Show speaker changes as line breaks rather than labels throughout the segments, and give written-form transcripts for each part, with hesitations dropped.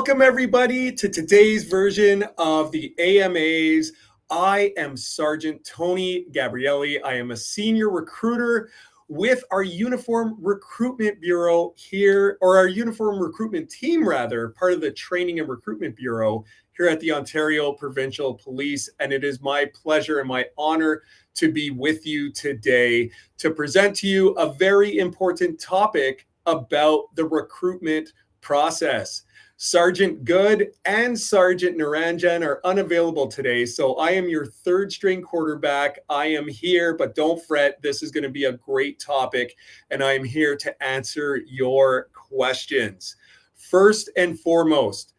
Welcome, everybody, to today's version of the AMAs. I am Sergeant Tony Gabrielli. I am a senior recruiter with our Uniform Recruitment Bureau here, or our Uniform Recruitment Team, rather, part of the Training and Recruitment Bureau here at the Ontario Provincial Police. And it is my pleasure and my honor to be with you today to present to you a very important topic about the recruitment process. Sergeant Good and Sergeant Naranjan are unavailable today, so I am your third string quarterback. I am here, but don't fret. This is going to be a great topic, and I am here to answer your questions. First and foremost,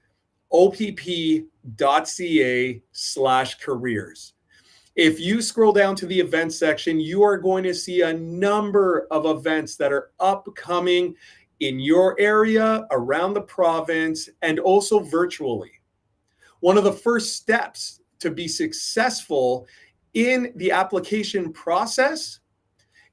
opp.ca/careers. If you scroll down to the events section, you are going to see a number of events that are upcoming in your area, around the province, and also virtually. One of the first steps to be successful in the application process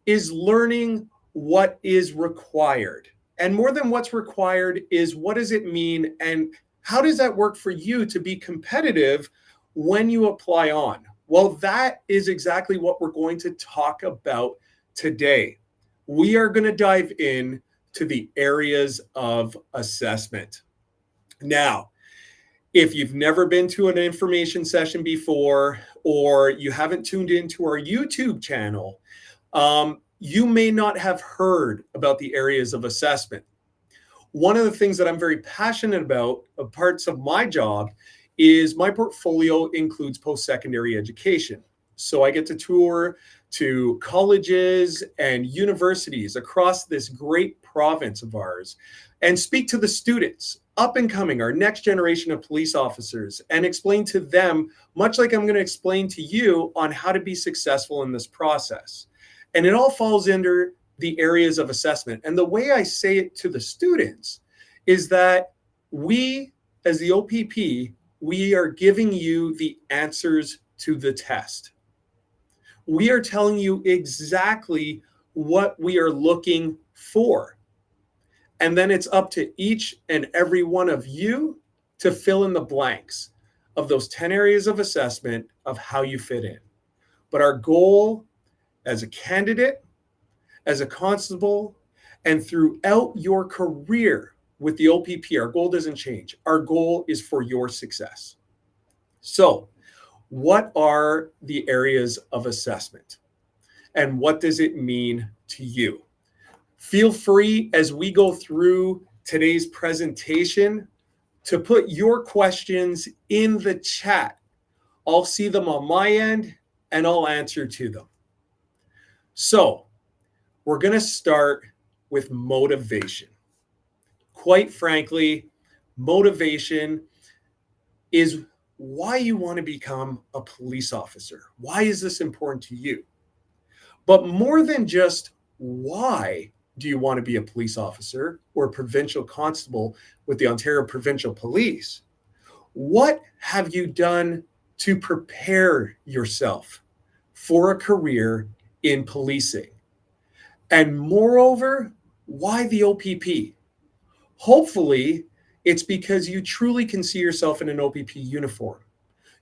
is learning what is required. And more than what's required is what does it mean and how does that work for you to be competitive when you apply on? Well, that is exactly what we're going to talk about today. We are going to dive in to the areas of assessment. Now, if you've never been to an information session before, or you haven't tuned into our YouTube channel, you may not have heard about the areas of assessment. One of the things that I'm very passionate about, parts of my job, is my portfolio includes post-secondary education. So I get to tour to colleges and universities across this great province of ours and speak to the students, up and coming, our next generation of police officers, and explain to them, much like I'm going to explain to you, on how to be successful in this process. And it all falls under the areas of assessment. And the way I say it to the students is that we, as the OPP, we are giving you the answers to the test. We are telling you exactly what we are looking for. And then it's up to each and every one of you to fill in the blanks of those 10 areas of assessment of how you fit in. But our goal as a candidate, as a constable, and throughout your career with the OPP, our goal doesn't change. Our goal is for your success. So, what are the areas of assessment? And what does it mean to you? Feel free, as we go through today's presentation, to put your questions in the chat. I'll see them on my end, and I'll answer to them. So, we're going to start with motivation. Quite frankly, motivation is why you want to become a police officer. Why is this important to you? But more than just why do you want to be a police officer or a provincial constable with the Ontario Provincial Police, what have you done to prepare yourself for a career in policing? And moreover, why the OPP? Hopefully, it's because you truly can see yourself in an OPP uniform.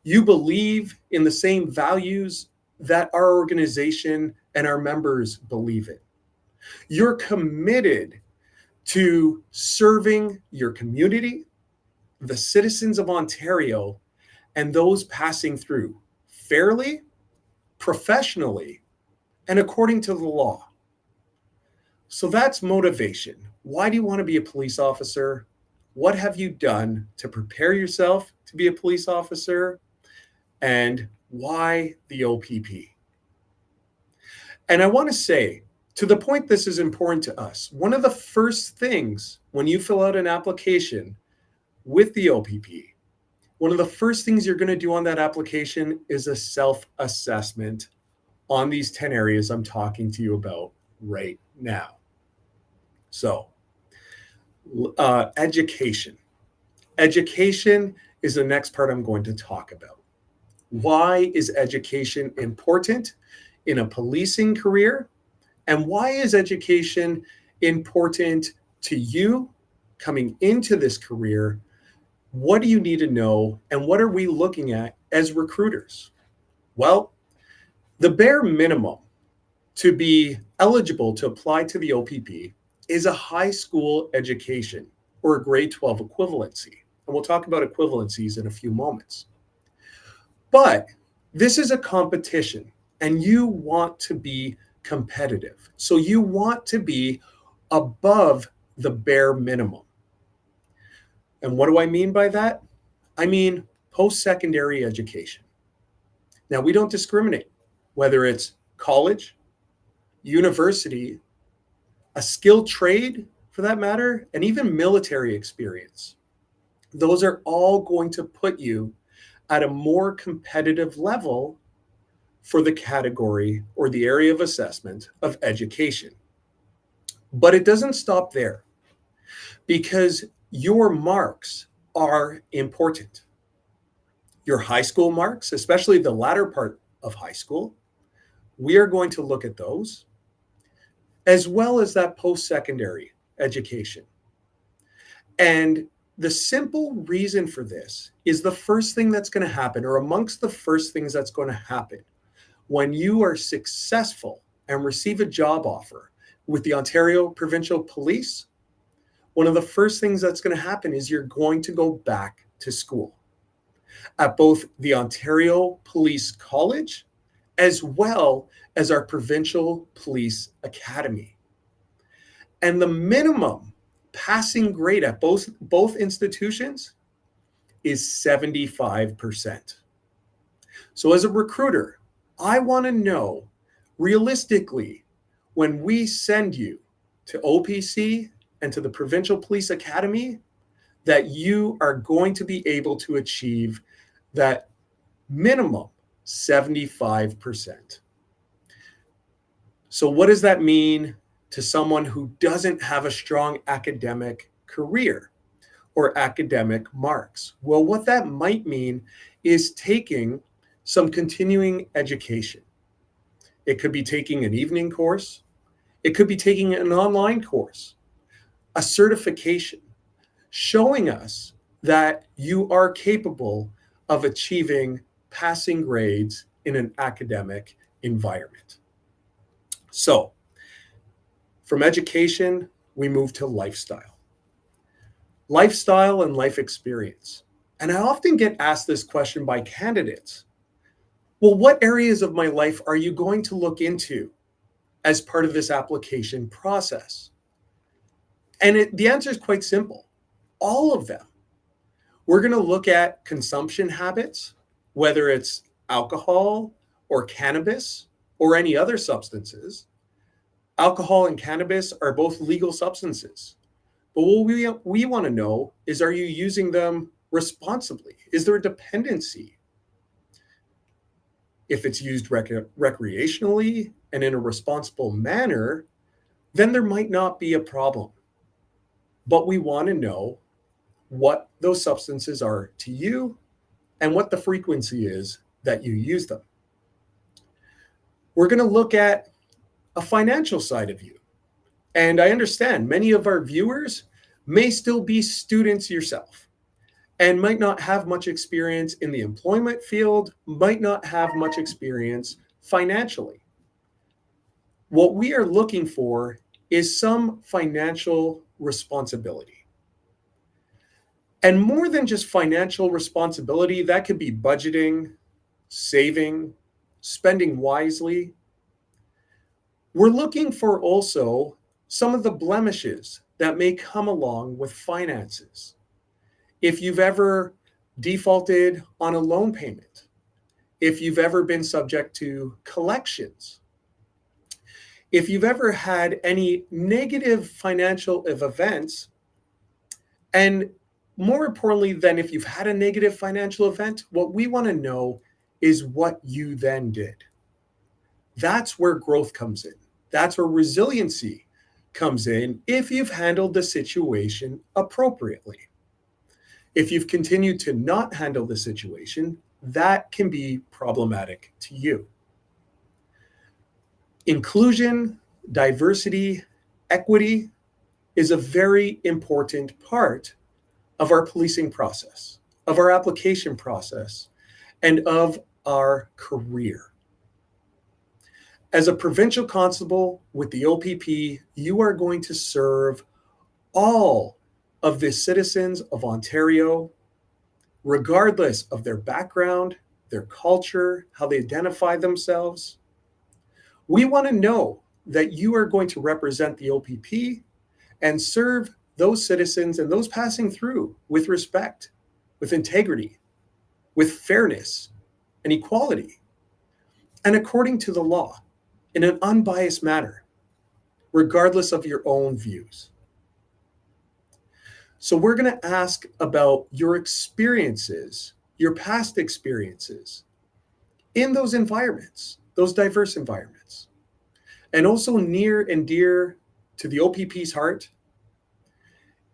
You believe in the same values that our organization and our members believe in. You're committed to serving your community, the citizens of Ontario, and those passing through fairly, professionally, and according to the law. So that's motivation. Why do you want to be a police officer? What have you done to prepare yourself to be a police officer? And why the OPP? And I want to say, to the point this is important to us, one of the first things when you fill out an application with the OPP, one of the first things you're going to do on that application is a self-assessment on these 10 areas I'm talking to you about right now. So, education. Education is the next part I'm going to talk about. Why is education important in a policing career? And why is education important to you coming into this career What do you need to know, and what are we looking at as recruiters? Well, the bare minimum to be eligible to apply to the OPP is a high school education or a grade 12 equivalency. And we'll talk about equivalencies in a few moments. But this is a competition, and you want to be competitive. So you want to be above the bare minimum. And what do I mean by that? I mean post-secondary education. Now, we don't discriminate whether it's college, university, a skilled trade for that matter, and even military experience. Those are all going to put you at a more competitive level for the category or the area of assessment of education. But it doesn't stop there, because your marks are important. Your high school marks, especially the latter part of high school, we are going to look at those, as well as that post-secondary education. And the simple reason for this is the first thing that's going to happen, or amongst the first things that's going to happen, when you are successful and receive a job offer with the Ontario Provincial Police, one of the first things that's going to happen is you're going to go back to school at both the Ontario Police College as well as our Provincial Police Academy. And the minimum passing grade at both institutions is 75%. So as a recruiter, I want to know realistically, when we send you to OPC and to the Provincial Police Academy, that you are going to be able to achieve that minimum 75%. So what does that mean to someone who doesn't have a strong academic career or academic marks? Well, what that might mean is taking some continuing education. It could be taking an evening course. It could be taking an online course, a certification, showing us that you are capable of achieving passing grades in an academic environment. So, from education, we move to lifestyle. Lifestyle and life experience. And I often get asked this question by candidates. Well, what areas of my life are you going to look into as part of this application process? And the answer is quite simple. All of them. We're going to look at consumption habits, whether it's alcohol or cannabis or any other substances. Alcohol and cannabis are both legal substances. But what we want to know is, are you using them responsibly? Is there a dependency? If it's used recreationally and in a responsible manner, then there might not be a problem. But we want to know what those substances are to you and what the frequency is that you use them. We're going to look at a financial side of you. And I understand many of our viewers may still be students yourself and might not have much experience in the employment field, might not have much experience financially. What we are looking for is some financial responsibility. And more than just financial responsibility, that could be budgeting, saving, spending wisely. We're looking for also some of the blemishes that may come along with finances. If you've ever defaulted on a loan payment, if you've ever been subject to collections, if you've ever had any negative financial events, and more importantly than if you've had a negative financial event, what we want to know is what you then did. That's where growth comes in. That's where resiliency comes in if you've handled the situation appropriately. If you've continued to not handle the situation, that can be problematic to you. Inclusion, diversity, equity is a very important part of our policing process, of our application process, and of our career. As a provincial constable with the OPP, you are going to serve all of the citizens of Ontario, regardless of their background, their culture, how they identify themselves. We want to know that you are going to represent the OPP and serve those citizens and those passing through with respect, with integrity, with fairness and equality, and according to the law, in an unbiased manner, regardless of your own views. So we're going to ask about your experiences, your past experiences in those environments, those diverse environments. And also near and dear to the OPP's heart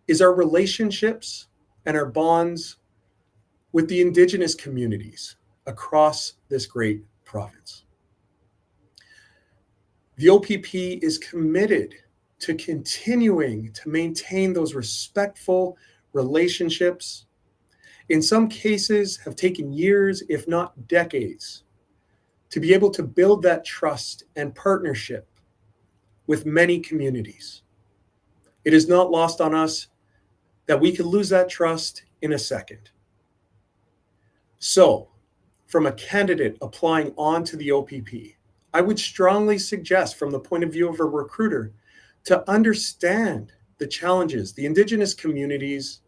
is our relationships and our bonds with the Indigenous communities across this great province. The OPP is committed to continuing to maintain those respectful relationships. In some cases, have taken years, if not decades, to be able to build that trust and partnership with many communities. It is not lost on us that we could lose that trust in a second. So, from a candidate applying onto the OPP, I would strongly suggest, from the point of view of a recruiter, to understand the challenges the Indigenous communities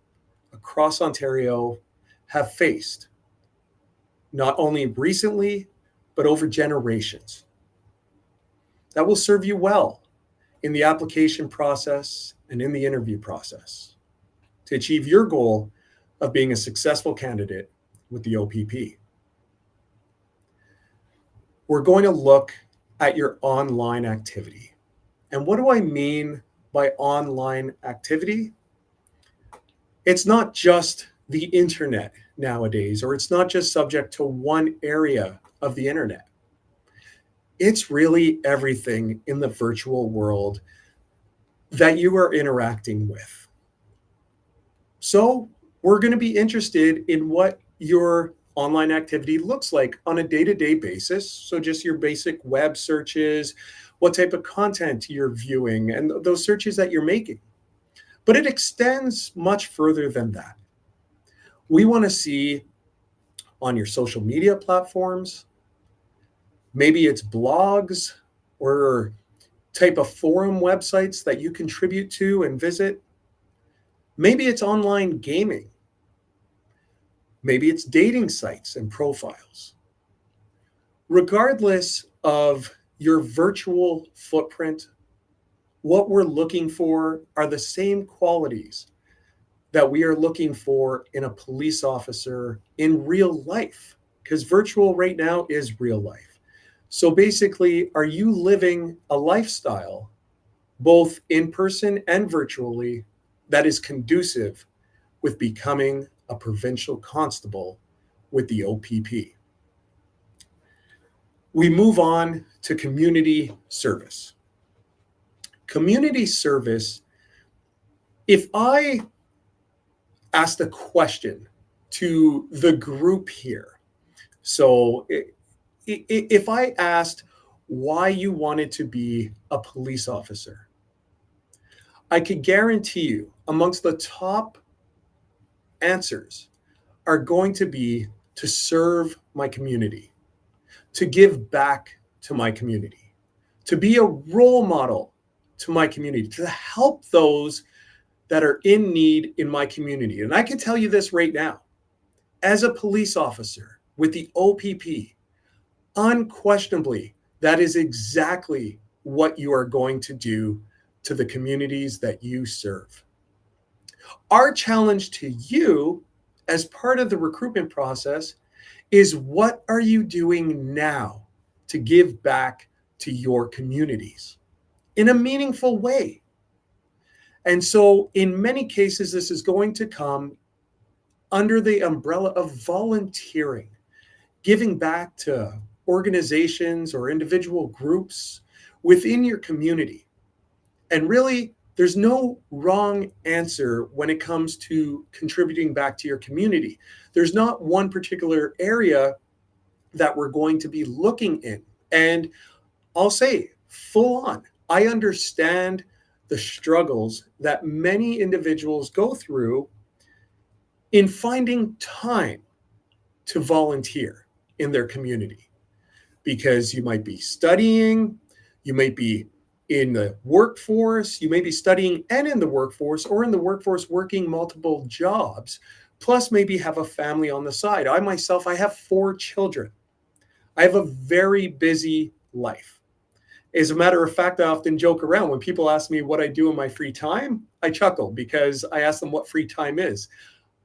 across Ontario have faced, not only recently, but over generations. That will serve you well in the application process and in the interview process to achieve your goal of being a successful candidate with the OPP. We're going to look at your online activity. And what do I mean by online activity? It's not just the internet nowadays, or it's not just subject to one area of the internet. It's really everything in the virtual world that you are interacting with. So we're going to be interested in what your online activity looks like on a day-to-day basis. So just your basic web searches, what type of content you're viewing, and those searches that you're making. But it extends much further than that. We want to see on your social media platforms, maybe it's blogs or type of forum websites that you contribute to and visit. Maybe it's online gaming. Maybe it's dating sites and profiles. Regardless of your virtual footprint, what we're looking for are the same qualities that we are looking for in a police officer in real life, because virtual right now is real life. So basically, are you living a lifestyle, both in person and virtually, that is conducive with becoming a provincial constable with the OPP? We move on to community service. Community service, if I asked a question to the group here, so if I asked why you wanted to be a police officer, I could guarantee you amongst the top answers are going to be to serve my community, to give back to my community, to be a role model to my community, to help those that are in need in my community. And I can tell you this right now, as a police officer with the OPP, unquestionably, that is exactly what you are going to do to the communities that you serve. Our challenge to you as part of the recruitment process is, what are you doing now to give back to your communities in a meaningful way? And so in many cases, this is going to come under the umbrella of volunteering, giving back to organizations or individual groups within your community, and really There's no wrong answer when it comes to contributing back to your community. There's not one particular area that we're going to be looking in. And I'll say full on, I understand the struggles that many individuals go through in finding time to volunteer in their community, because you might be studying, you might be in the workforce, you may be studying and in the workforce, or in the workforce working multiple jobs, plus maybe have a family on the side. I myself, I have 4 children. I have a very busy life. As a matter of fact, I often joke around when people ask me what I do in my free time. I chuckle because I ask them what free time is.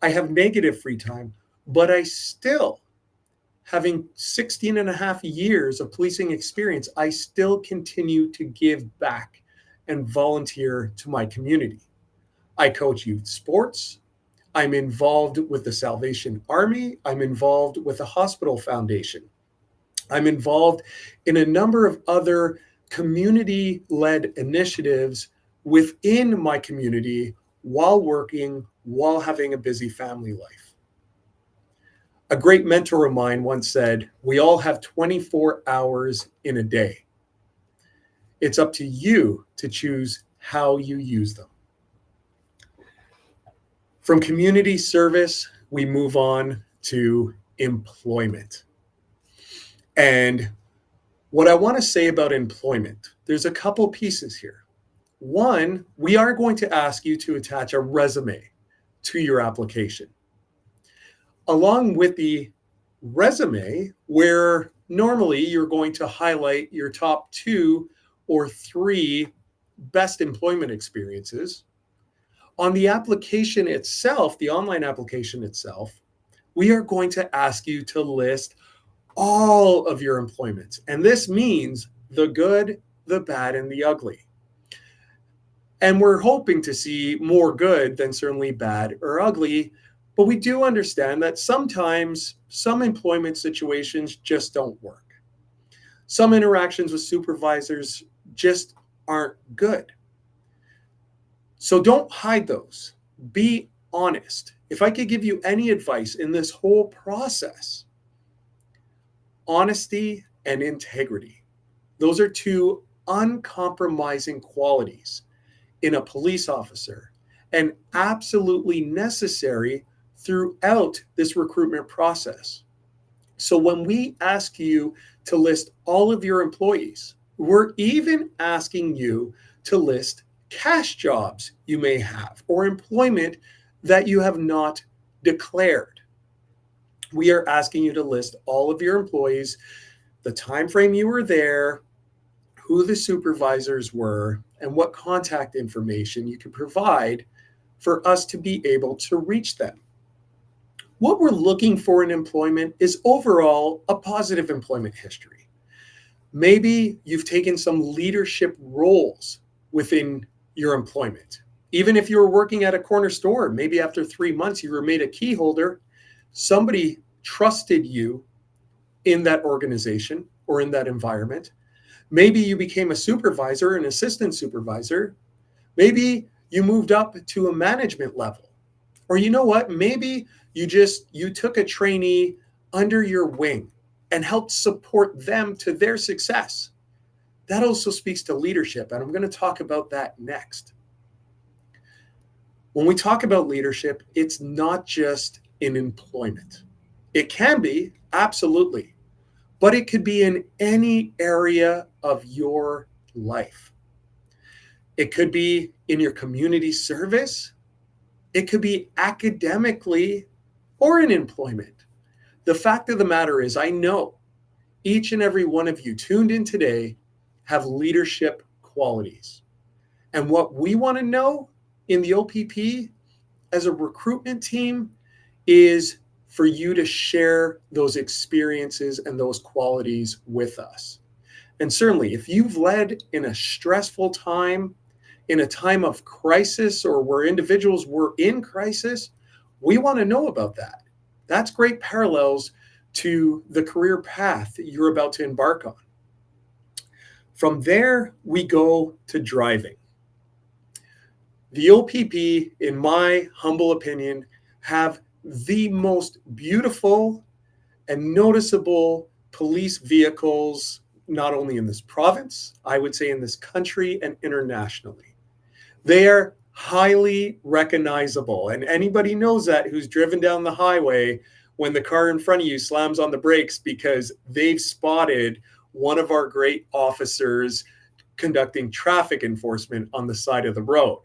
I have negative free time, but I still, having 16 and a half years of policing experience, I still continue to give back and volunteer to my community. I coach youth sports. I'm involved with the Salvation Army. I'm involved with the Hospital Foundation. I'm involved in a number of other community-led initiatives within my community while working, while having a busy family life. A great mentor of mine once said, "We all have 24 hours in a day. It's up to you to choose how you use them." From community service, we move on to employment. And what I want to say about employment, there's a couple pieces here. One, we are going to ask you to attach a resume to your application. Along with the resume, where normally you're going to highlight your top 2 or 3 best employment experiences, on the application itself, the online application itself, we are going to ask you to list all of your employments. And this means the good, the bad, and the ugly. And we're hoping to see more good than certainly bad or ugly. But we do understand that sometimes some employment situations just don't work. Some interactions with supervisors just aren't good. So don't hide those. Be honest. If I could give you any advice in this whole process, honesty and integrity. Those are 2 uncompromising qualities in a police officer, and absolutely necessary throughout this recruitment process. So when we ask you to list all of your employees, we're even asking you to list cash jobs you may have or employment that you have not declared. We are asking you to list all of your employees, the time frame you were there, who the supervisors were, and what contact information you can provide for us to be able to reach them. What we're looking for in employment is overall a positive employment history. Maybe you've taken some leadership roles within your employment. Even if you were working at a corner store, maybe after 3 months you were made a key holder, somebody trusted you in that organization or in that environment. Maybe you became a supervisor, an assistant supervisor. Maybe you moved up to a management level. Or you know what? Maybe you took a trainee under your wing and helped support them to their success. That also speaks to leadership, and I'm going to talk about that next. When we talk about leadership, it's not just in employment. It can be, absolutely, but it could be in any area of your life. It could be in your community service. It could be academically or in employment. The fact of the matter is, I know each and every one of you tuned in today have leadership qualities. And what we want to know in the OPP as a recruitment team is for you to share those experiences and those qualities with us. And certainly, if you've led in a stressful time, in a time of crisis, or where individuals were in crisis, we want to know about that. That's great parallels to the career path that you're about to embark on. From there, we go to driving. The OPP, in my humble opinion, have the most beautiful and noticeable police vehicles, not only in this province, I would say in this country and internationally. They are highly recognizable. And anybody knows that who's driven down the highway when the car in front of you slams on the brakes because they've spotted one of our great officers conducting traffic enforcement on the side of the road.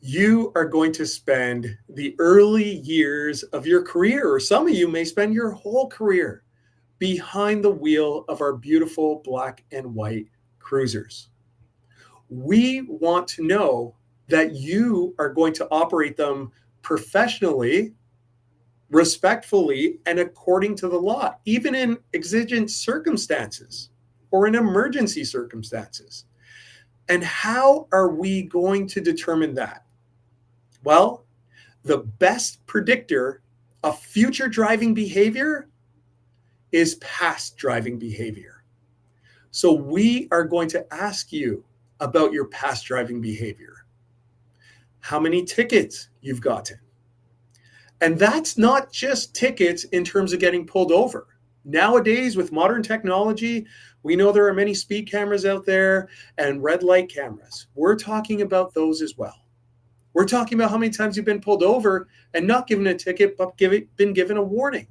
You are going to spend the early years of your career, or some of you may spend your whole career behind the wheel of our beautiful black and white cruisers. We want to know that you are going to operate them professionally, respectfully, and according to the law, even in exigent circumstances or in emergency circumstances. And how are we going to determine that? Well, the best predictor of future driving behavior is past driving behavior. So we are going to ask you about your past driving behavior, how many tickets you've gotten. And that's not just tickets in terms of getting pulled over. Nowadays, with modern technology, we know there are many speed cameras out there and red light cameras. We're talking about those as well. We're talking about how many times you've been pulled over and not given a ticket, but been given a warning.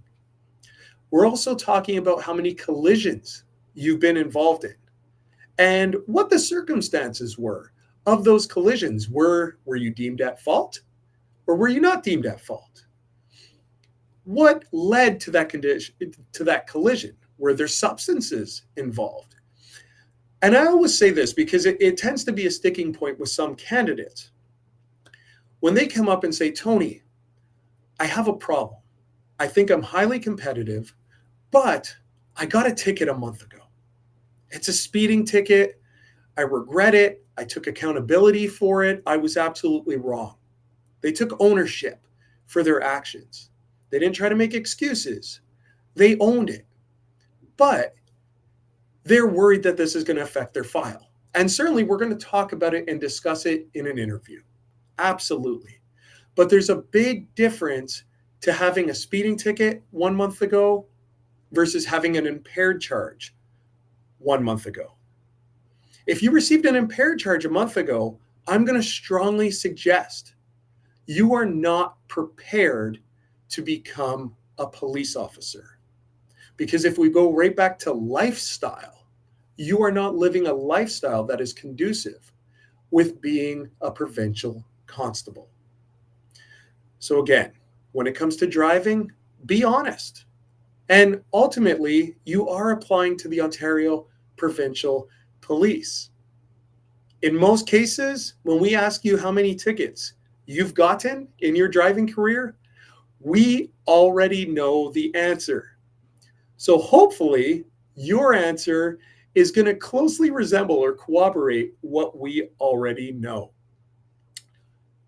We're also talking about how many collisions you've been involved in and what the circumstances were of those collisions. Were you deemed at fault or were you not deemed at fault? What led to that condition, to that collision? Were there substances involved? And I always say this because it tends to be a sticking point with some candidates. When they come up and say, Tony, I have a problem. I think I'm highly competitive, but I got a ticket a month ago. It's a speeding ticket. I regret it. I took accountability for it. I was absolutely wrong. They took ownership for their actions. They didn't try to make excuses. They owned it. But they're worried that this is going to affect their file. And certainly we're going to talk about it and discuss it in an interview. Absolutely. But there's a big difference to having a speeding ticket 1 month ago versus having an impaired charge 1 month ago. If you received an impaired charge a month ago, I'm going to strongly suggest you are not prepared to become a police officer. Because if we go right back to lifestyle, you are not living a lifestyle that is conducive with being a provincial constable. So again, when it comes to driving, be honest. And ultimately, you are applying to the Ontario Provincial Police. In most cases, when we ask you how many tickets you've gotten in your driving career, we already know the answer. So hopefully, your answer is going to closely resemble or corroborate what we already know.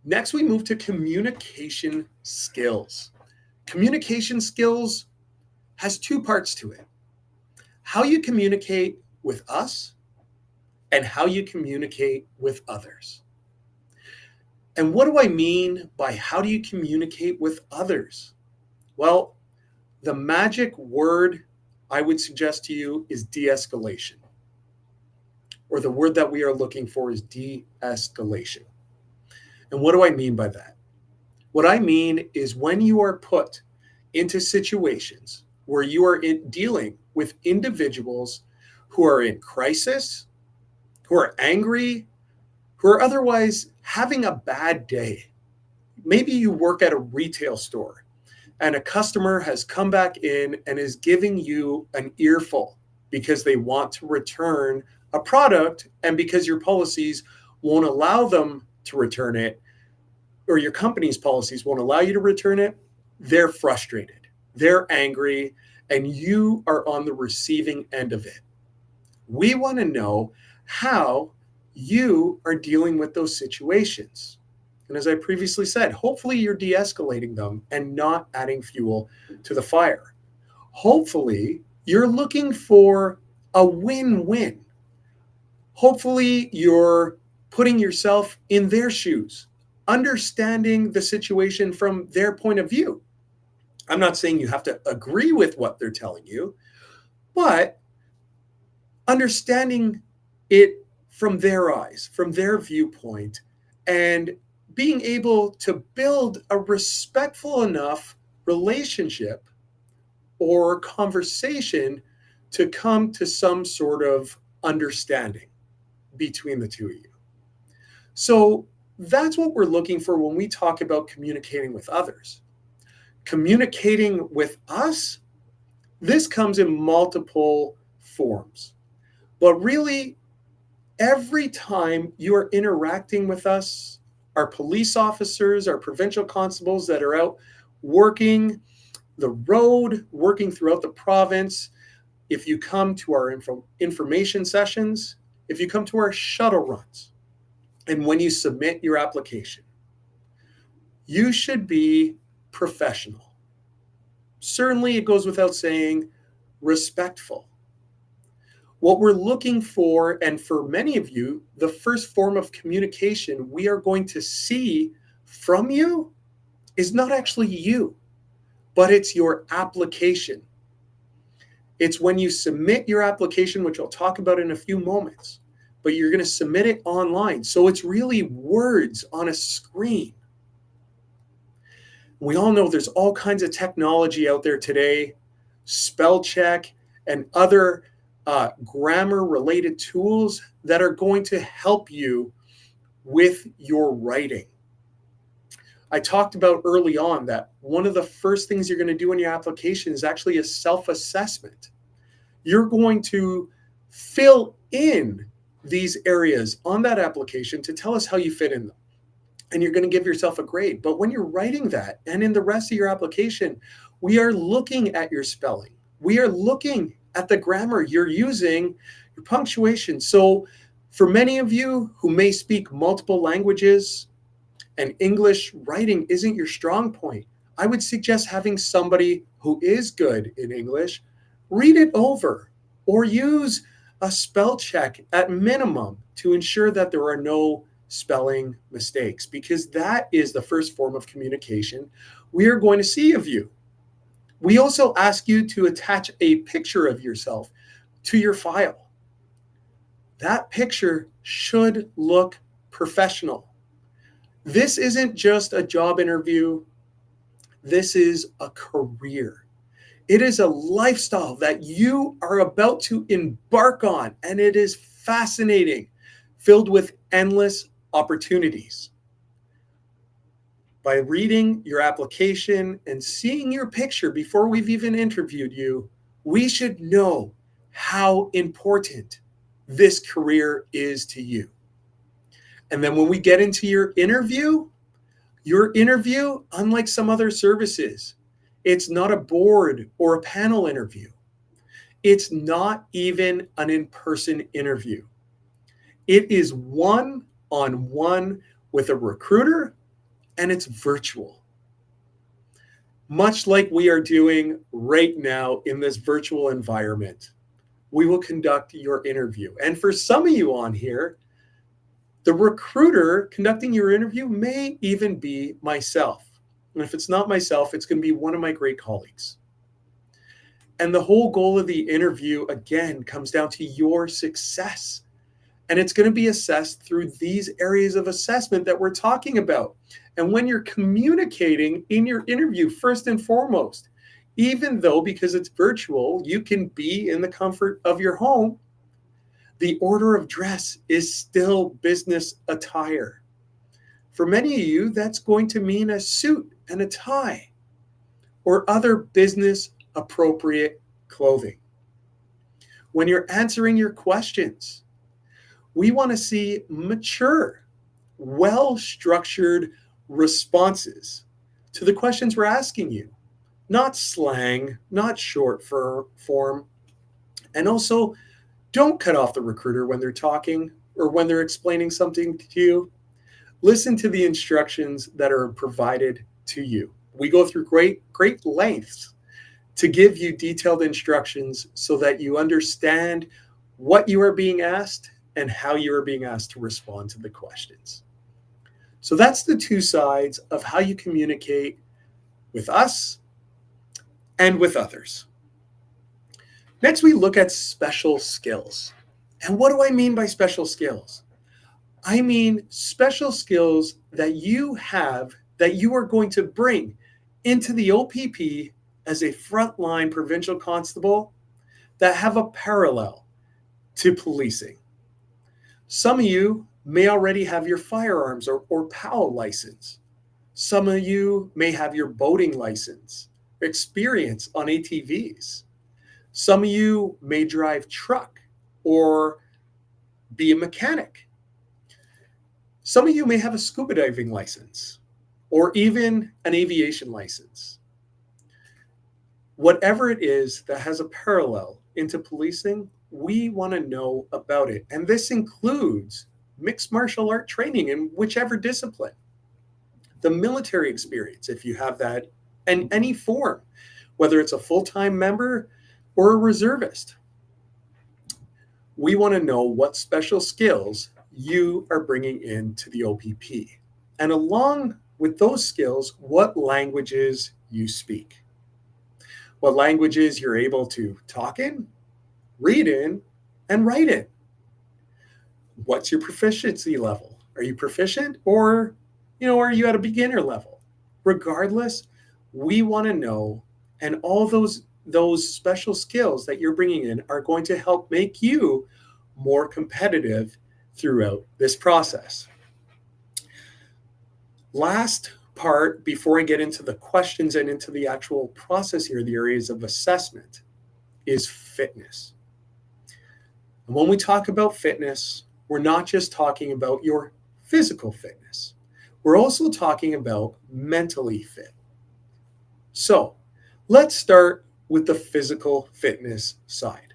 Next, we move to communication skills. Communication skills has two parts to it. How you communicate with us and how you communicate with others. And what do I mean by how do you communicate with others? Well, the magic word I would suggest to you is de-escalation. Or the word that we are looking for is de-escalation. And what do I mean by that? What I mean is when you are put into situations where you are dealing with individuals who are in crisis, who are angry, who are otherwise having a bad day. Maybe you work at a retail store and a customer has come back in and is giving you an earful because they want to return a product and because your policies won't allow them to return it, or your company's policies won't allow you to return it. They're frustrated, they're angry, and you are on the receiving end of it. We want to know how you are dealing with those situations. And as I previously said, hopefully you're de-escalating them and not adding fuel to the fire. Hopefully you're looking for a win-win. Hopefully you're putting yourself in their shoes, understanding the situation from their point of view. I'm not saying you have to agree with what they're telling you, but understanding it from their eyes, from their viewpoint, and being able to build a respectful enough relationship or conversation to come to some sort of understanding between the two of you. So that's what we're looking for when we talk about communicating with others. Communicating with us, this comes in multiple forms. But really, every time you are interacting with us, our police officers, our provincial constables that are out working the road, working throughout the province, if you come to our information sessions, if you come to our shuttle runs, and when you submit your application, you should be professional. Certainly, it goes without saying, respectful. What we're looking for, and for many of you, the first form of communication we are going to see from you is not actually you, but it's your application. It's when you submit your application, which I'll talk about in a few moments, but you're going to submit it online. So it's really words on a screen. We all know there's all kinds of technology out there today, spell check and other grammar-related tools that are going to help you with your writing. I talked about early on that one of the first things you're going to do in your application is actually a self-assessment. You're going to fill in these areas on that application to tell us how you fit in them. And you're going to give yourself a grade. But when you're writing that and in the rest of your application, we are looking at your spelling. We are looking at the grammar you're using, your punctuation. So for many of you who may speak multiple languages and English writing isn't your strong point, I would suggest having somebody who is good in English read it over or use a spell check at minimum to ensure that there are no spelling mistakes, because that is the first form of communication we are going to see of you. We also ask you to attach a picture of yourself to your file. That picture should look professional. This isn't just a job interview. This is a career. It is a lifestyle that you are about to embark on, and it is fascinating, filled with endless opportunities. By reading your application and seeing your picture before we've even interviewed you, we should know how important this career is to you. And then when we get into your interview, unlike some other services, it's not a board or a panel interview. It's not even an in-person interview. It is one-on-one with a recruiter, and it's virtual. Much like we are doing right now in this virtual environment, we will conduct your interview. And for some of you on here, the recruiter conducting your interview may even be myself. And if it's not myself, it's going to be one of my great colleagues. And the whole goal of the interview, again, comes down to your success. And it's going to be assessed through these areas of assessment that we're talking about. And when you're communicating in your interview, first and foremost, even though because it's virtual, you can be in the comfort of your home, the order of dress is still business attire. For many of you, that's going to mean a suit and a tie or other business appropriate clothing. When you're answering your questions, we want to see mature, well-structured responses to the questions we're asking you, not slang, not short form. And also, don't cut off the recruiter when they're talking or when they're explaining something to you. Listen to the instructions that are provided to you. We go through great lengths to give you detailed instructions so that you understand what you are being asked and how you are being asked to respond to the questions. So that's the two sides of how you communicate with us and with others. Next, we look at special skills. And what do I mean by special skills? I mean special skills that you have that you are going to bring into the OPP as a frontline provincial constable that have a parallel to policing. Some of you may already have your firearms or PAL license. Some of you may have your boating license, experience on ATVs. Some of you may drive truck or be a mechanic. Some of you may have a scuba diving license or even an aviation license. Whatever it is that has a parallel into policing, we want to know about it. And this includes mixed martial art training in whichever discipline, the military experience, if you have that, in any form, whether it's a full-time member or a reservist. We want to know what special skills you are bringing into the OPP. And along with those skills, what languages you speak. What languages you're able to talk in, read in, and write in. What's your proficiency level? Are you proficient or, are you at a beginner level? Regardless, we want to know, and all those special skills that you're bringing in are going to help make you more competitive throughout this process. Last part, before I get into the questions and into the actual process here, the areas of assessment, is fitness. And when we talk about fitness, we're not just talking about your physical fitness. We're also talking about mentally fit. So let's start with the physical fitness side.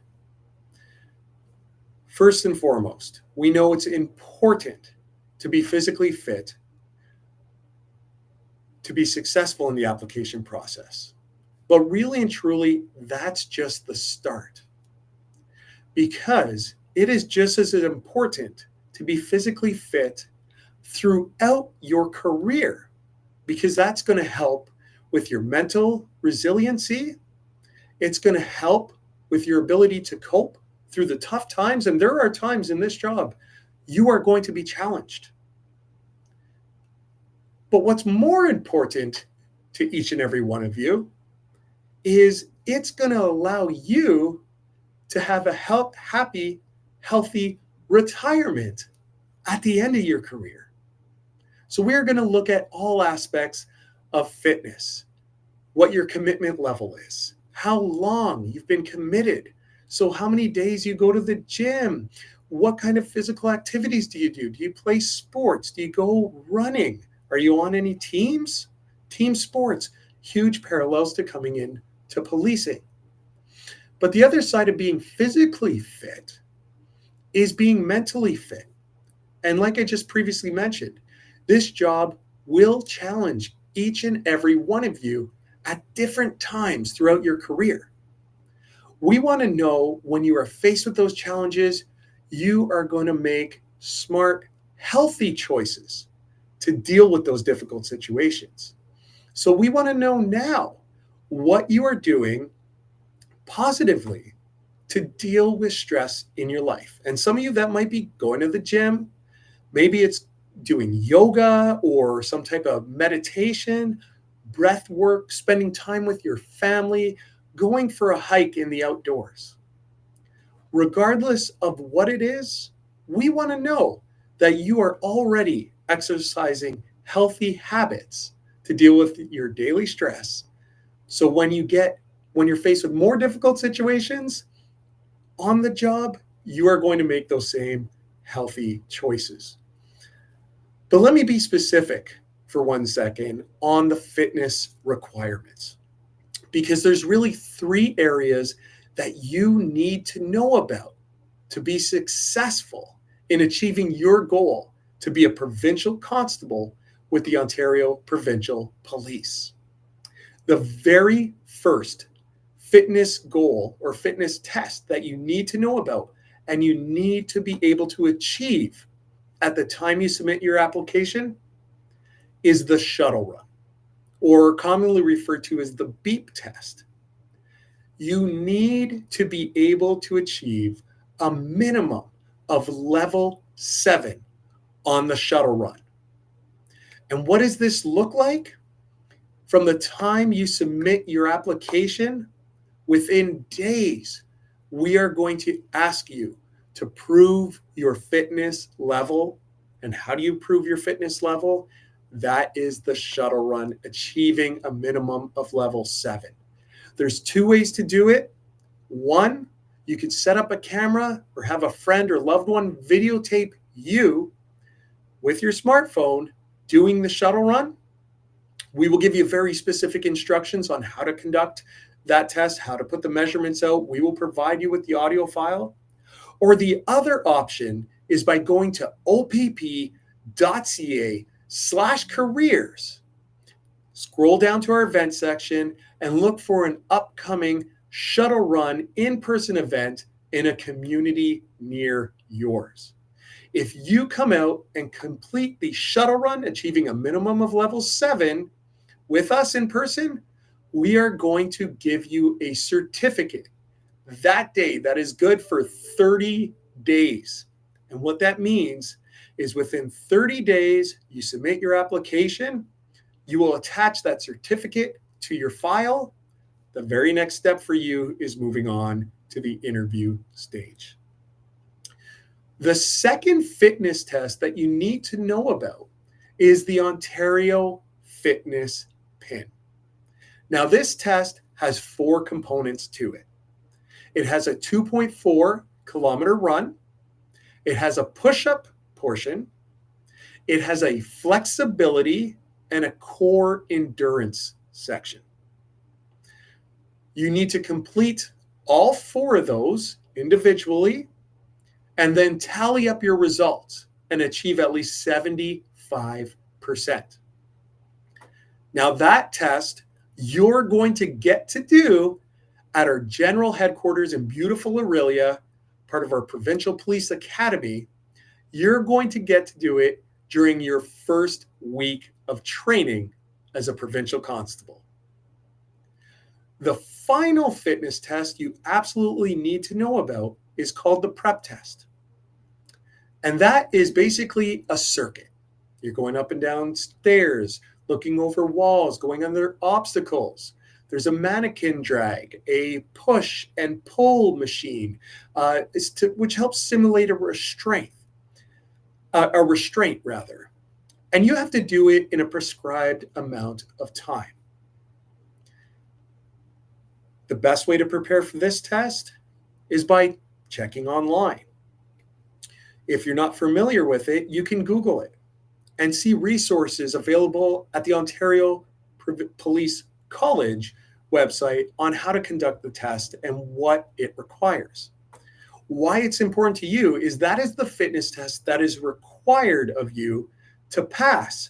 First and foremost, we know it's important to be physically fit to be successful in the application process. But really and truly, that's just the start. Because it is just as important to be physically fit throughout your career, because that's going to help with your mental resiliency. It's going to help with your ability to cope through the tough times. And there are times in this job you are going to be challenged. But what's more important to each and every one of you is it's going to allow you to have a happy, healthy retirement at the end of your career. So we're going to look at all aspects of fitness, what your commitment level is, how long you've been committed. So how many days you go to the gym, what kind of physical activities do you do? Do you play sports? Do you go running? Are you on any teams? Team sports, huge parallels to coming in to policing. But the other side of being physically fit is being mentally fit. And like I just previously mentioned, this job will challenge each and every one of you at different times throughout your career. We want to know when you are faced with those challenges, you are going to make smart, healthy choices to deal with those difficult situations. So we want to know now what you are doing positively to deal with stress in your life. And some of you, that might be going to the gym. Maybe it's doing yoga or some type of meditation, breath work, spending time with your family, going for a hike in the outdoors. Regardless of what it is, we want to know that you are already exercising healthy habits to deal with your daily stress. So when you're faced with more difficult situations on the job, you are going to make those same healthy choices. But let me be specific for 1 second on the fitness requirements, because there's really 3 areas that you need to know about to be successful in achieving your goal to be a provincial constable with the Ontario Provincial Police. The very first fitness goal or fitness test that you need to know about and you need to be able to achieve at the time you submit your application is the shuttle run, or commonly referred to as the beep test. You need to be able to achieve a minimum of level 7 on the shuttle run. And what does this look like? From the time you submit your application, within days, we are going to ask you to prove your fitness level. And how do you prove your fitness level? That is the shuttle run, achieving a minimum of level 7. There's 2 ways to do it. One, you could set up a camera or have a friend or loved one videotape you with your smartphone doing the shuttle run. We will give you very specific instructions on how to conduct that test, how to put the measurements out. We will provide you with the audio file. Or the other option is by going to opp.ca/careers. Scroll down to our event section and look for an upcoming shuttle run in-person event in a community near yours. If you come out and complete the shuttle run, achieving a minimum of level 7 with us in person, we are going to give you a certificate that day that is good for 30 days. And what that means is within 30 days, you submit your application, you will attach that certificate to your file. The very next step for you is moving on to the interview stage. The second fitness test that you need to know about is the Ontario Fitness Pin. Now, this test has 4 components to it. It has a 2.4 kilometer run. It has a push-up portion. It has a flexibility and a core endurance section. You need to complete all 4 of those individually and then tally up your results and achieve at least 75%. Now, that test you're going to get to do at our general headquarters in beautiful Aurelia, part of our Provincial Police Academy. You're going to get to do it during your first week of training as a provincial constable. The final fitness test you absolutely need to know about is called the prep test. And that is basically a circuit. You're going up and down stairs, looking over walls, going under obstacles. There's a mannequin drag, a push and pull machine, which helps simulate a restraint. And you have to do it in a prescribed amount of time. The best way to prepare for this test is by checking online. If you're not familiar with it, you can Google it and see resources available at the Ontario Police College website on how to conduct the test and what it requires. Why it's important to you is that is the fitness test that is required of you to pass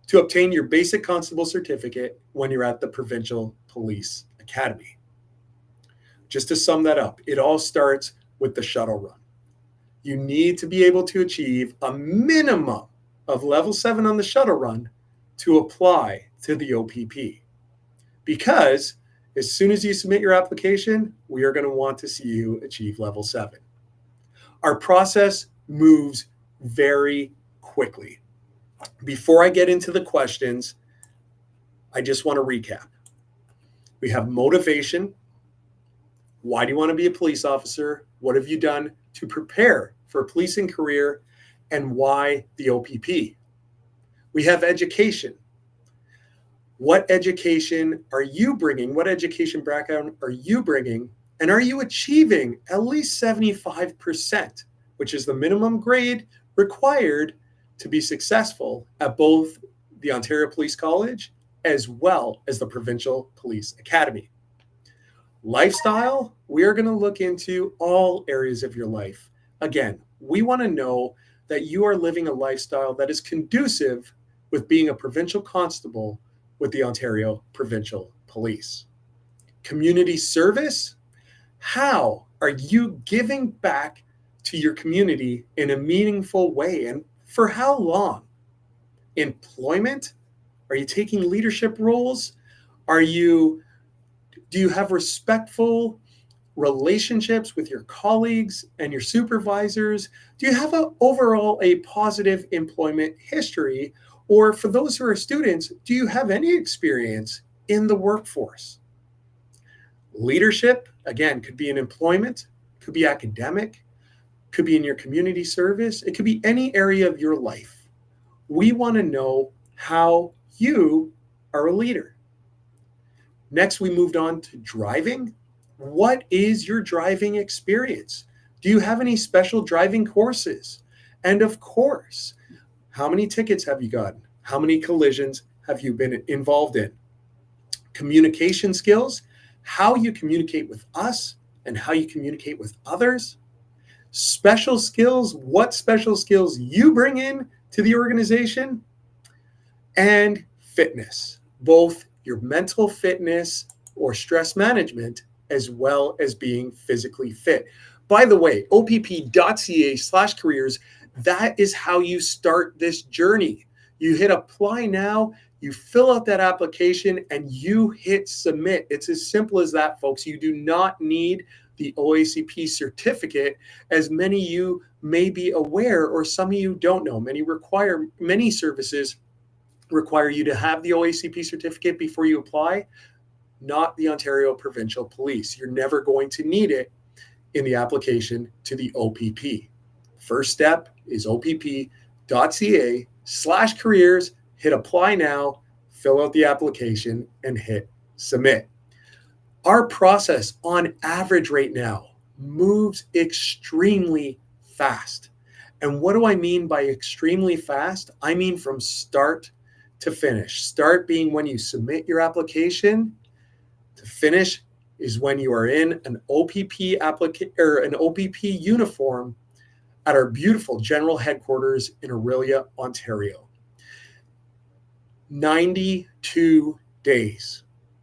to obtain your basic constable certificate when you're at the Provincial Police Academy. Just to sum that up, it all starts with the shuttle run. You need to be able to achieve a minimum of level 7 on the shuttle run to apply to the OPP. Because as soon as you submit your application, we are going to want to see you achieve level 7. Our process moves very quickly. Before I get into the questions, I just want to recap. We have motivation. Why do you want to be a police officer? What have you done to prepare for a policing career? And why the OPP? We have education. What education are you bringing? What education background are you bringing? And are you achieving at least 75%, which is the minimum grade required to be successful at both the Ontario Police College as well as the Provincial Police Academy? Lifestyle, we are going to look into all areas of your life. Again, we want to know that you are living a lifestyle that is conducive with being a provincial constable with the Ontario Provincial Police. Community service, how are you giving back to your community in a meaningful way. And for how long? Employment? Are you taking leadership roles? Do you have respectful relationships with your colleagues and your supervisors? Do you have overall a positive employment history? Or for those who are students, do you have any experience in the workforce? Leadership, again, could be in employment, could be academic, could be in your community service. It could be any area of your life. We want to know how you are a leader. Next, we moved on to driving. What is your driving experience? Do you have any special driving courses? And of course, how many tickets have you gotten? How many collisions have you been involved in? Communication skills, how you communicate with us and how you communicate with others. Special skills, what special skills you bring in to the organization. And fitness, both your mental fitness or stress management, as well as being physically fit. By the way, opp.ca/careers, that is how you start this journey. You hit apply now, you fill out that application, and you hit submit. It's as simple as that, folks. You do not need the OACP certificate, as many of you may be aware, or some of you don't know. Many services require you to have the OACP certificate before you apply, not the Ontario Provincial Police. You're never going to need it in the application to the OPP. First step is opp.ca/careers, hit apply now, fill out the application, and hit submit. Our process on average right now moves extremely fast. And what do I mean by extremely fast? I mean from start to finish. Start being when you submit your application. To finish is when you are in an OPP uniform at our beautiful general headquarters in Orillia, Ontario. 92 days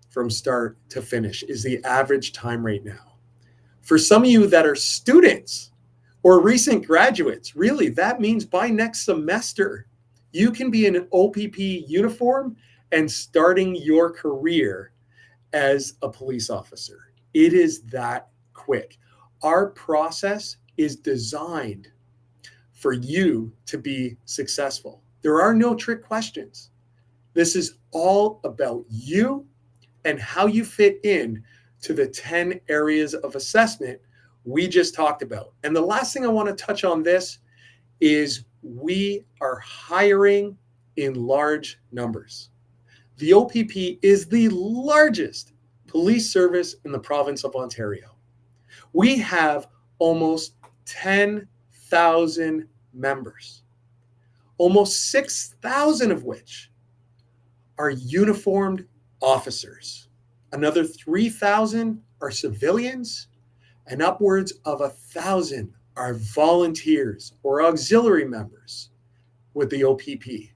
from start to finish is the average time right now. For some of you that are students or recent graduates, really, that means by next semester, you can be in an OPP uniform and starting your career as a police officer. It is that quick. Our process is designed for you to be successful. There are no trick questions. This is all about you and how you fit in to the 10 areas of assessment we just talked about. And the last thing I want to touch on this is we are hiring in large numbers. The OPP is the largest police service in the province of Ontario. We have almost 10,000 members, almost 6,000 of which are uniformed officers. Another 3,000 are civilians, and upwards of 1,000 are volunteers or auxiliary members with the OPP.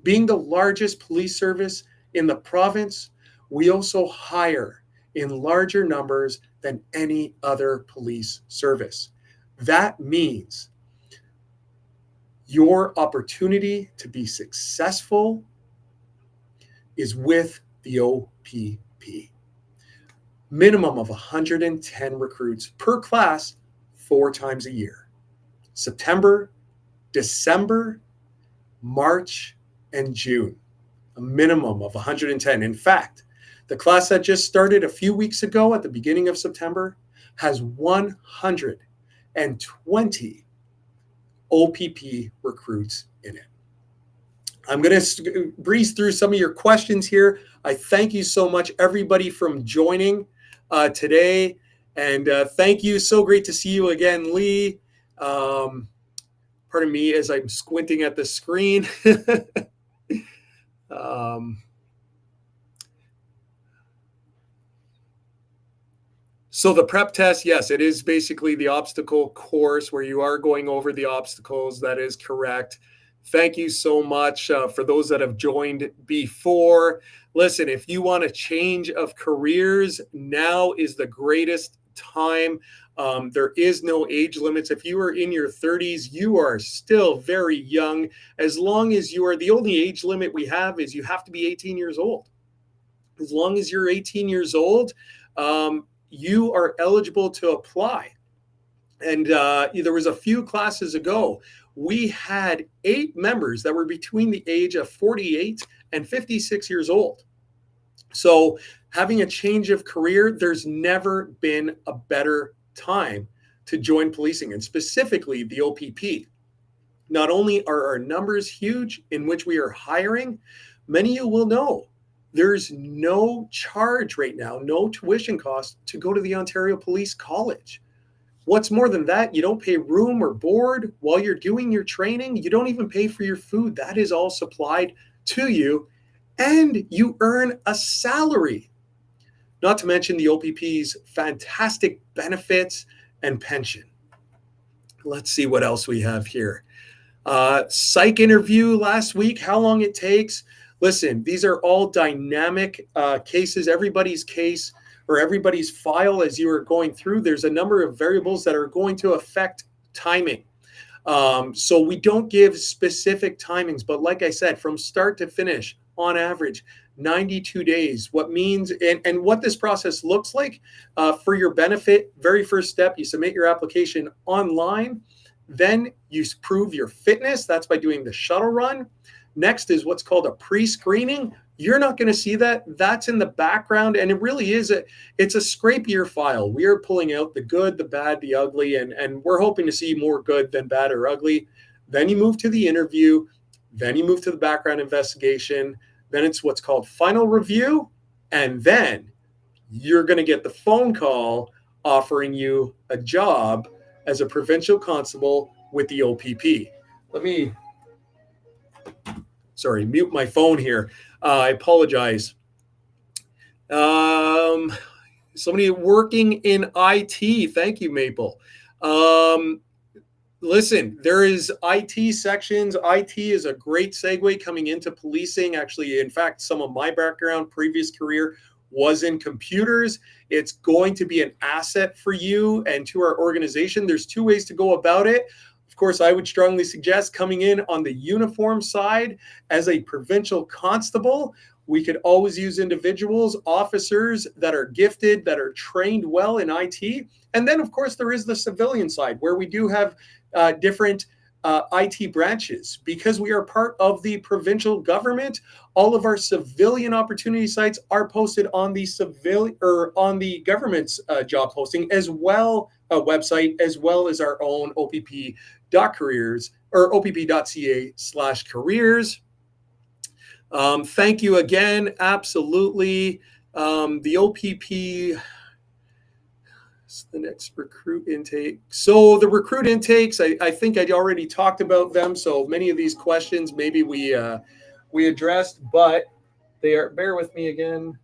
Being the largest police service in the province, we also hire in larger numbers than any other police service. That means your opportunity to be successful is with the OPP. Minimum of 110 recruits per class 4 times a year. September, December, March, and June. A minimum of 110. In fact, the class that just started a few weeks ago at the beginning of September has 120 OPP recruits in it. I'm going to breeze through some of your questions here. I thank you so much, everybody, from joining today. And thank you. So great to see you again, Lee. Pardon me as I'm squinting at the screen. So the prep test, yes, it is basically the obstacle course where you are going over the obstacles. That is correct. Thank you so much for those that have joined before. Listen, if you want a change of careers, now is the greatest time. There is no age limits. If you are in your 30s, you are still very young. As long as you are, the only age limit we have is you have to be 18 years old. As long as you're 18 years old, you are eligible to apply. And there was a few classes ago, we had 8 members that were between the age of 48 and 56 years old. So having a change of career, there's never been a better time to join policing, and specifically the OPP. Not only are our numbers huge in which we are hiring, many of you will know there's no charge right now, no tuition cost to go to the Ontario Police College. What's more than that, you don't pay room or board while you're doing your training. You don't even pay for your food. That is all supplied to you, and you earn a salary. Not to mention the OPP's fantastic benefits and pension. Let's see what else we have here. Psych interview last week, how long it takes. Listen, these are all dynamic cases. Everybody's case or everybody's file as you are going through, there's a number of variables that are going to affect timing. So we don't give specific timings, but like I said, from start to finish, on average, 92 days. What means, and what this process looks like for your benefit, very first step, you submit your application online. Then you prove your fitness. That's by doing the shuttle run. Next is what's called a pre-screening. You're not going to see that. That's in the background, and it really is it's a scrapier file. We are pulling out the good, the bad, the ugly, and we're hoping to see more good than bad or ugly. Then you move to the interview. Then you move to the background investigation. Then it's what's called final review, and then you're going to get the phone call offering you a job as a provincial constable with the OPP. Let me mute my phone here. I apologize. Somebody working in IT. Thank you, Maple. Listen, there is IT sections. IT is a great segue coming into policing. Actually, in fact, some of my background, previous career was in computers. It's going to be an asset for you and to our organization. There's 2 ways to go about it. Of course, I would strongly suggest coming in on the uniform side as a provincial constable. We could always use individuals, officers that are gifted, that are trained well in IT. And then, of course, there is the civilian side where we do have different IT branches. Because we are part of the provincial government, all of our civilian opportunity sites are posted on the civilian or on the government's job posting as well, a website, as well as our own opp.careers or opp.ca/careers. Thank you again. Absolutely. The OPP, the next recruit intake. So the recruit intakes, I think I already talked about them. So many of these questions maybe we addressed, but they are, bear with me again.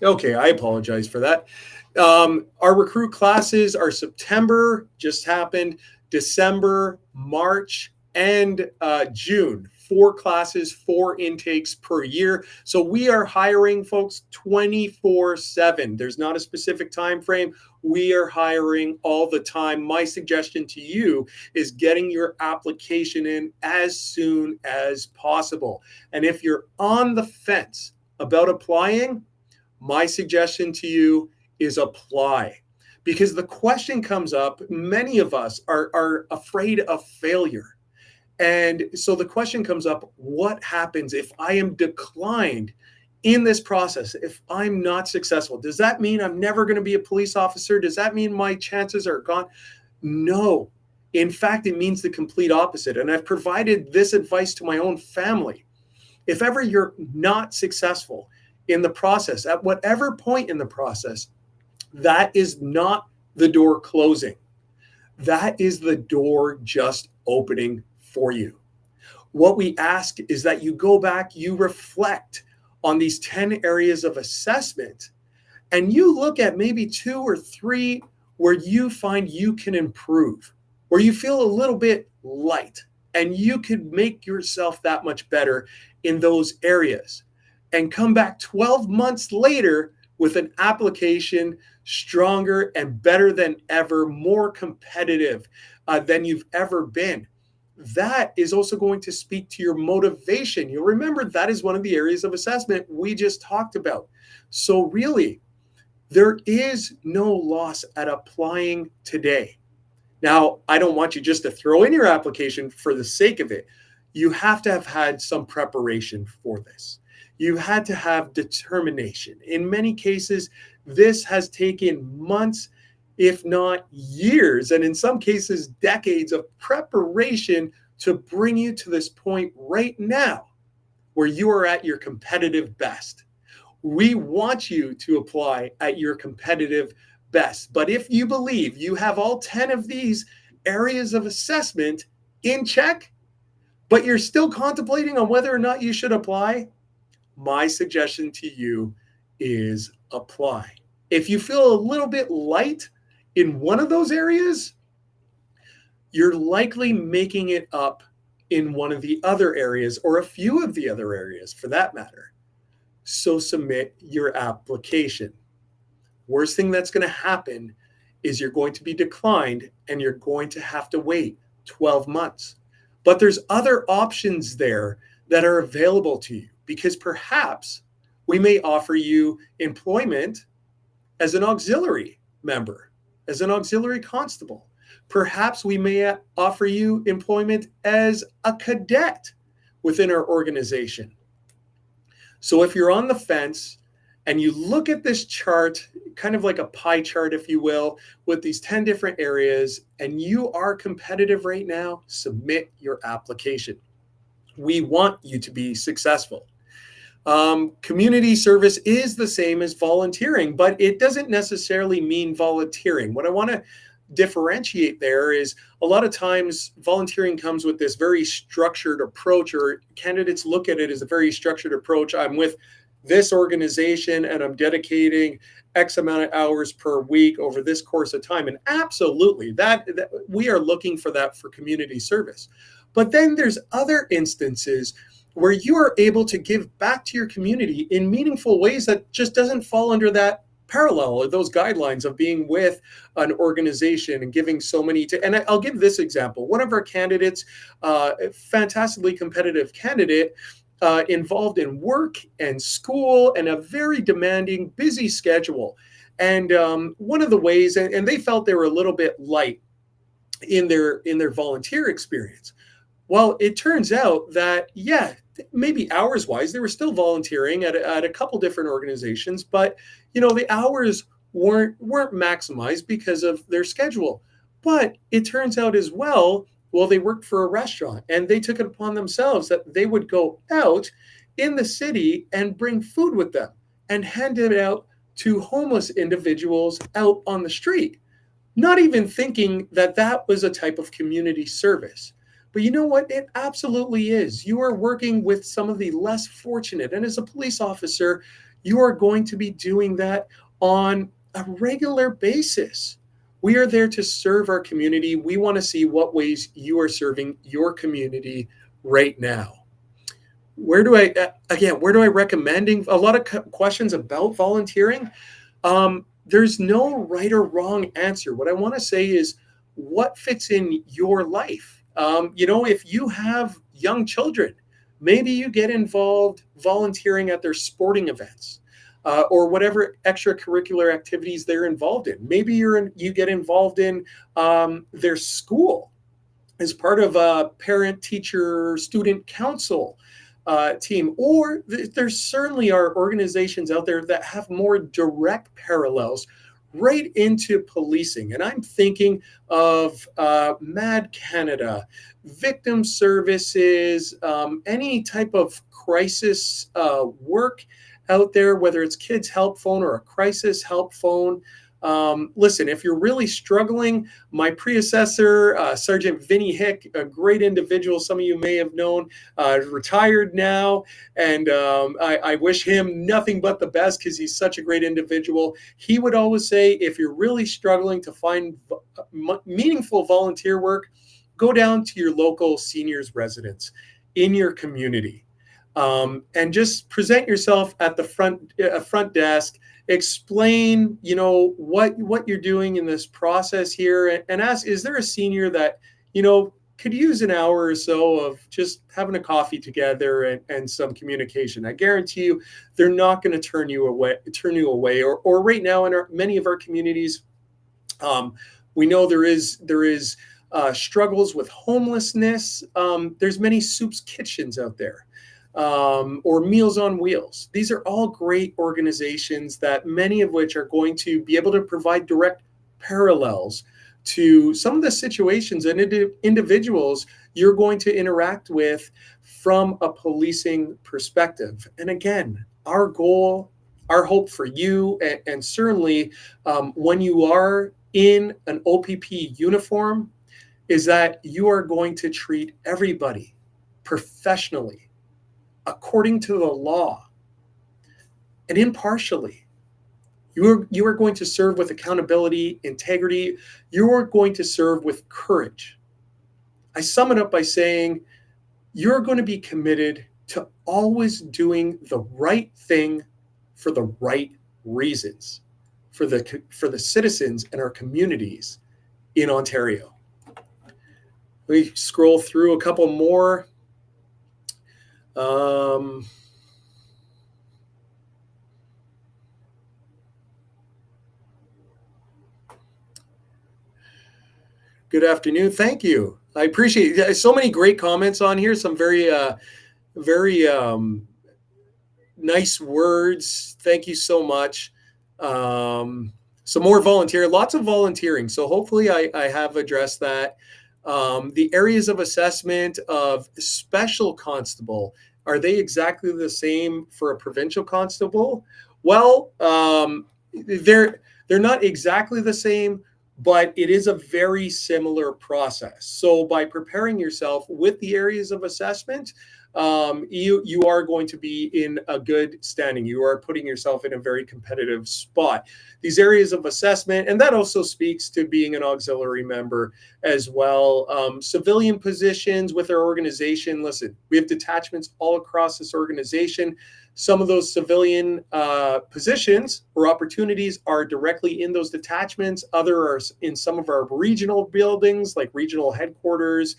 Okay, I apologize for that. Our recruit classes are September, just happened, December, March, and June. 4 classes, 4 intakes per year. So we are hiring folks 24/7. There's not a specific time frame. We are hiring all the time. My suggestion to you is getting your application in as soon as possible. And if you're on the fence about applying, my suggestion to you is apply. Because the question comes up, many of us are afraid of failure. And so the question comes up, what happens if I am declined in this process? If I'm not successful, does that mean I'm never going to be a police officer? Does that mean my chances are gone? No. In fact, it means the complete opposite. And I've provided this advice to my own family. If ever you're not successful in the process, at whatever point in the process, that is not the door closing. That is the door just opening for you. What we ask is that you go back, you reflect on these 10 areas of assessment, and you look at maybe 2 or 3 where you find you can improve, where you feel a little bit light, and you could make yourself that much better in those areas. And come back 12 months later with an application stronger and better than ever, more competitive than you've ever been. That is also going to speak to your motivation. You'll remember that is one of the areas of assessment we just talked about. So, really, there is no loss at applying today. Now, I don't want you just to throw in your application for the sake of it. You have to have had some preparation for this. You had to have determination. In many cases, this has taken months, if not years, and in some cases, decades of preparation to bring you to this point right now where you are at your competitive best. We want you to apply at your competitive best. But if you believe you have all 10 of these areas of assessment in check, but you're still contemplating on whether or not you should apply, my suggestion to you is apply. If you feel a little bit light in one of those areas, you're likely making it up in one of the other areas, or a few of the other areas for that matter. So submit your application. Worst thing that's going to happen is you're going to be declined and you're going to have to wait 12 months. But there's other options there that are available to you, because perhaps we may offer you employment as an auxiliary member, as an auxiliary constable. Perhaps we may offer you employment as a cadet within our organization. So if you're on the fence and you look at this chart, kind of like a pie chart, if you will, with these 10 different areas, and you are competitive right now, submit your application. We want you to be successful. Community service is the same as volunteering, but it doesn't necessarily mean volunteering. What I want to differentiate there is a lot of times volunteering comes with this very structured approach, or candidates look at it as a very structured approach. I'm with this organization and I'm dedicating X amount of hours per week over this course of time. And absolutely, that we are looking for that for community service. But then there's other instances where you are able to give back to your community in meaningful ways that just doesn't fall under that parallel or those guidelines of being with an organization and giving so many to. And I'll give this example. One of our candidates, a fantastically competitive candidate, involved in work and school and a very demanding, busy schedule. And one of the ways, and they felt they were a little bit light in their volunteer experience. Well, it turns out that, yeah, maybe hours wise, they were still volunteering at a couple different organizations, but the hours weren't maximized because of their schedule. But it turns out as well, they worked for a restaurant and they took it upon themselves that they would go out in the city and bring food with them and hand it out to homeless individuals out on the street, not even thinking that that was a type of community service. But you know what? It absolutely is. You are working with some of the less fortunate. And as a police officer, you are going to be doing that on a regular basis. We are there to serve our community. We want to see what ways you are serving your community right now. Where do I recommend? A lot of questions about volunteering. There's no right or wrong answer. What I want to say is what fits in your life. If you have young children, maybe you get involved volunteering at their sporting events or whatever extracurricular activities they're involved in. Maybe you get involved in their school as part of a parent, teacher, student council team. Or there certainly are organizations out there that have more direct parallels right into policing. And I'm thinking of MAD Canada, victim services, any type of crisis work out there, whether it's Kids Help Phone or a crisis help phone. Listen, if you're really struggling, my predecessor, Sergeant Vinny Hick, a great individual, some of you may have known, retired now, and I wish him nothing but the best because he's such a great individual. He would always say, if you're really struggling to find meaningful volunteer work, go down to your local seniors residence in your community. and just present yourself at the front desk. Explain, what you're doing in this process here, and ask, is there a senior that could use an hour or so of just having a coffee together and some communication. I guarantee you, they're not going to turn you away. Or right now in many of our communities, we know there is struggles with homelessness. There's many soups kitchens out there, or Meals on Wheels. These are all great organizations that many of which are going to be able to provide direct parallels to some of the situations and individuals you're going to interact with from a policing perspective. And again, our goal, our hope for you, and certainly when you are in an OPP uniform, is that you are going to treat everybody professionally, according to the law, and impartially. You are going to serve with accountability, integrity. You are going to serve with courage. I sum it up by saying you're going to be committed to always doing the right thing for the right reasons for the citizens and our communities in Ontario. We scroll through a couple more. Good afternoon. Thank you. I appreciate it. So many great comments on here. Some very nice words. Thank you so much. Some more lots of volunteering. So hopefully I have addressed that. The areas of assessment of special constable, are they exactly the same for a provincial constable? Well, they're not exactly the same, but it is a very similar process. So by preparing yourself with the areas of assessment, you are going to be in a good standing. You are putting yourself in a very competitive spot. These areas of assessment, and that also speaks to being an auxiliary member as well. Civilian positions with our organization. Listen, we have detachments all across this organization. Some of those civilian positions or opportunities are directly in those detachments. Other are in some of our regional buildings, like regional headquarters,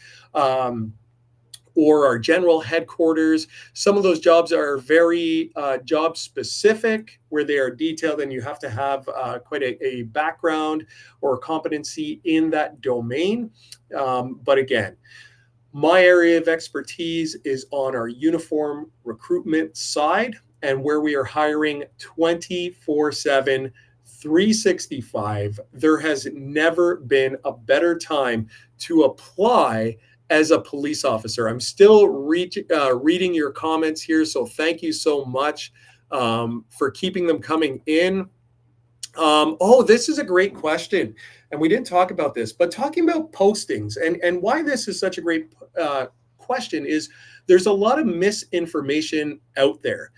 or our general headquarters. Some of those jobs are very job specific, where they are detailed, and you have to have quite a background or competency in that domain. But again, my area of expertise is on our uniform recruitment side, and where we are hiring 24/7, 365. There has never been a better time to apply as a police officer. I'm still reading your comments here, so thank you so much for keeping them coming in. This is a great question, and we didn't talk about this, but talking about postings and why this is such a great question is there's a lot of misinformation out there.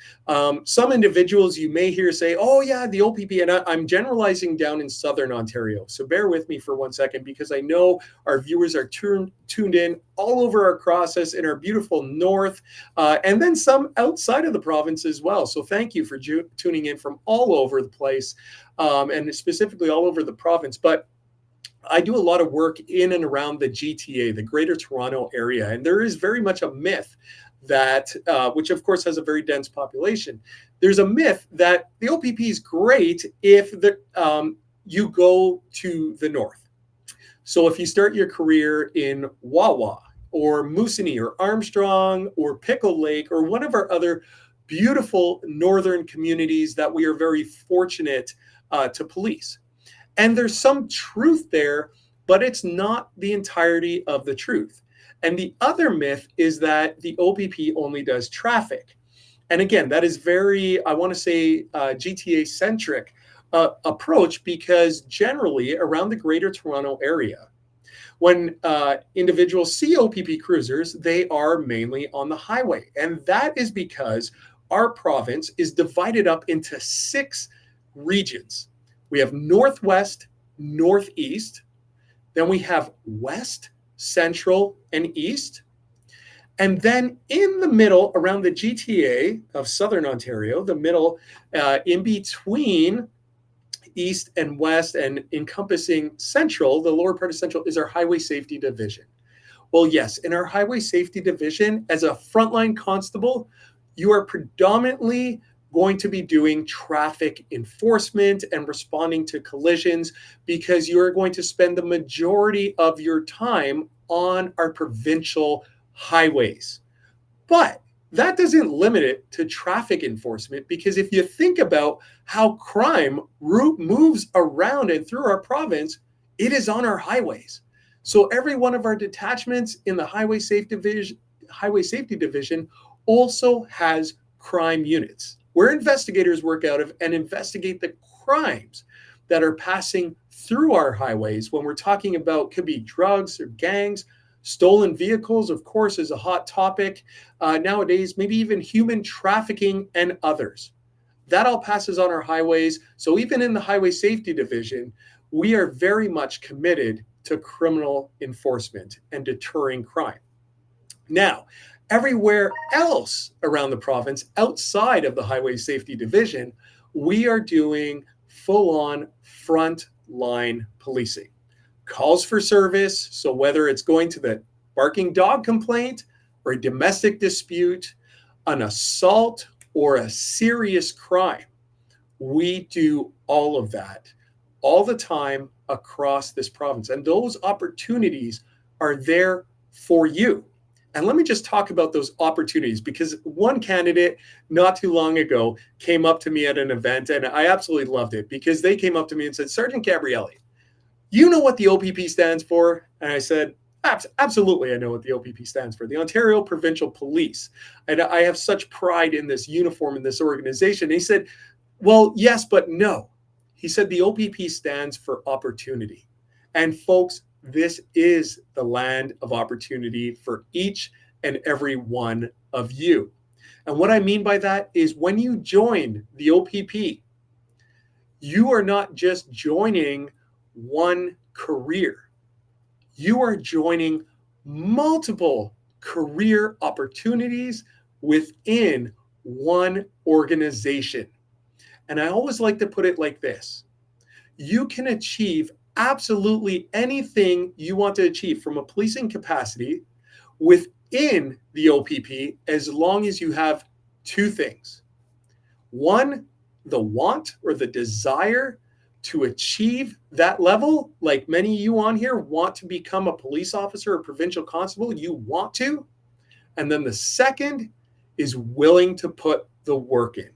Some individuals you may hear say, oh yeah, the OPP, and I'm generalizing down in Southern Ontario. So bear with me for 1 second, because I know our viewers are tuned in all over across us in our beautiful north, and then some outside of the province as well. So thank you for tuning in from all over the place, and specifically all over the province. But I do a lot of work in and around the GTA, the Greater Toronto Area, and there is very much a myth that, which of course has a very dense population, there's a myth that the OPP is great if you go to the north. So if you start your career in Wawa or Moosonee or Armstrong or Pickle Lake or one of our other beautiful northern communities that we are very fortunate to police. And there's some truth there, but it's not the entirety of the truth. And the other myth is that the OPP only does traffic. And again, that is very, I want to say, GTA-centric approach, because generally around the Greater Toronto Area, when individuals see OPP cruisers, they are mainly on the highway. And that is because our province is divided up into 6 regions. We have Northwest, Northeast, then we have West, Central, and East. And then in the middle, around the GTA of Southern Ontario, the middle, in between East and West and encompassing Central, the lower part of Central, is our Highway Safety Division. Well, yes, in our Highway Safety Division, as a frontline constable, you are predominantly going to be doing traffic enforcement and responding to collisions because you are going to spend the majority of your time on our provincial highways. But that doesn't limit it to traffic enforcement, because if you think about how crime moves around and through our province, it is on our highways. So every one of our detachments in the Highway Safety Division also has crime units where investigators work out of and investigate the crimes that are passing through our highways. When we're talking about, could be drugs or gangs, stolen vehicles, of course, is a hot topic nowadays, maybe even human trafficking and others. That all passes on our highways. So even in the Highway Safety Division, we are very much committed to criminal enforcement and deterring crime. Now, everywhere else around the province, outside of the Highway Safety Division, we are doing full-on front-line policing. Calls for service, so whether it's going to the barking dog complaint or a domestic dispute, an assault, or a serious crime, we do all of that all the time across this province. And those opportunities are there for you. And let me just talk about those opportunities, because one candidate not too long ago came up to me at an event, and I absolutely loved it because they came up to me and said, Sergeant Gabrielli, you know what the OPP stands for? And I said, absolutely, I know what the OPP stands for, the Ontario Provincial Police. And I have such pride in this uniform, in this organization. And he said, well, yes, but no. He said the OPP stands for opportunity. And folks, this is the land of opportunity for each and every one of you. And what I mean by that is when you join the OPP, you are not just joining one career. You are joining multiple career opportunities within one organization. And I always like to put it like this. You can achieve absolutely anything you want to achieve from a policing capacity within the OPP as long as you have two things. One, the want or the desire to achieve that level, like many of you on here want to become a police officer or provincial constable, you want to. And then the second is willing to put the work in.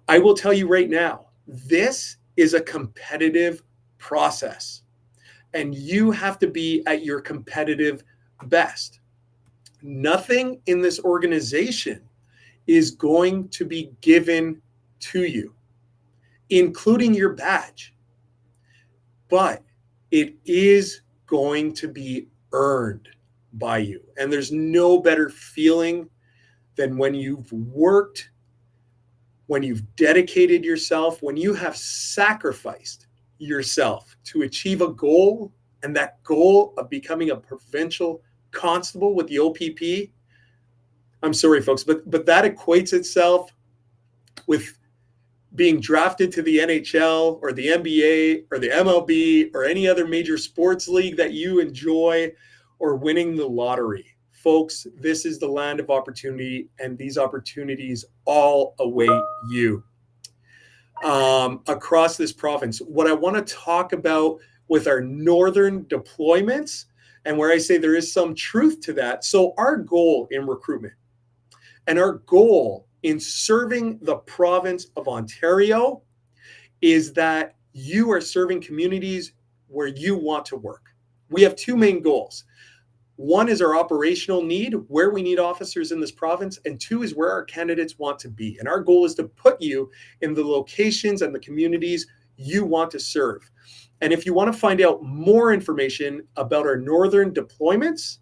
I will tell you right now, this is a competitive process, and you have to be at your competitive best. Nothing in this organization is going to be given to you, including your badge, but it is going to be earned by you. And there's no better feeling than when you've worked, when you've dedicated yourself, when you have sacrificed yourself to achieve a goal, and that goal of becoming a provincial constable with the OPP. I'm sorry, folks, but that equates itself with being drafted to the NHL or the NBA or the MLB or any other major sports league that you enjoy, or winning the lottery. Folks, this is the land of opportunity, and these opportunities all await you across this province. What I want to talk about with our northern deployments, and where I say there is some truth to that. So our goal in recruitment and our goal in serving the province of Ontario is that you are serving communities where you want to work. We have two main goals. One is our operational need, where we need officers in this province, and two is where our candidates want to be. And our goal is to put you in the locations and the communities you want to serve. And if you want to find out more information about our northern deployments,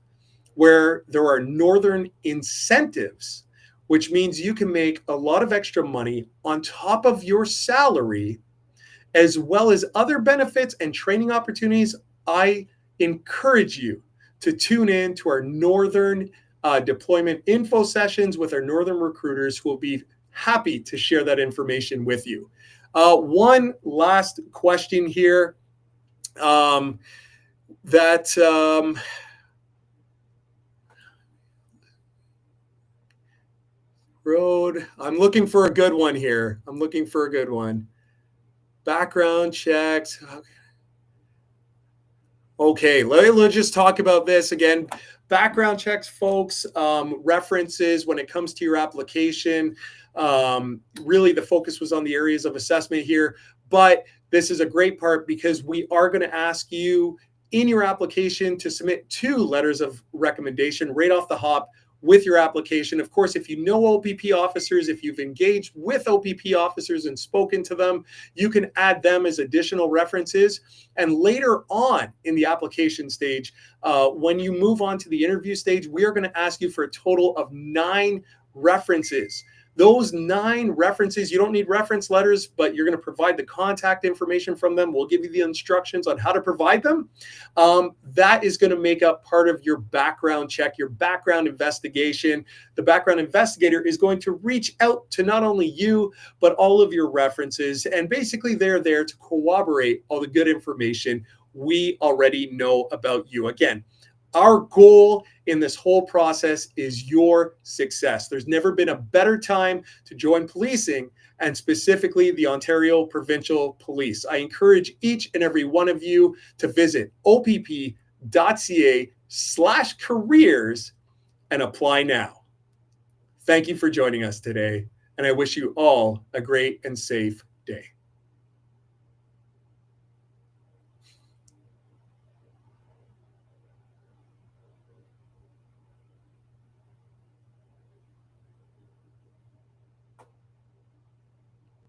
where there are northern incentives, which means you can make a lot of extra money on top of your salary, as well as other benefits and training opportunities, I encourage you to tune in to our northern deployment info sessions with our northern recruiters who will be happy to share that information with you. One last question here road. I'm looking for a good one here. Background checks. Okay, let's just talk about this again. Background checks, folks, references when it comes to your application. Really, the focus was on the areas of assessment here, but this is a great part because we are going to ask you in your application to submit 2 letters of recommendation right off the hop with your application. Of course, if you know OPP officers, if you've engaged with OPP officers and spoken to them, you can add them as additional references. And later on in the application stage, when you move on to the interview stage, we are going to ask you for a total of 9 references. Those 9 references, you don't need reference letters, but you're going to provide the contact information from them. We'll give you the instructions on how to provide them. That is going to make up part of your background check, your background investigation. The background investigator is going to reach out to not only you, but all of your references. And basically, they're there to corroborate all the good information we already know about you. Again, our goal in this whole process is your success. There's never been a better time to join policing, and specifically the Ontario Provincial Police. I encourage each and every one of you to visit opp.ca/careers and apply now. Thank you for joining us today, and I wish you all a great and safe day.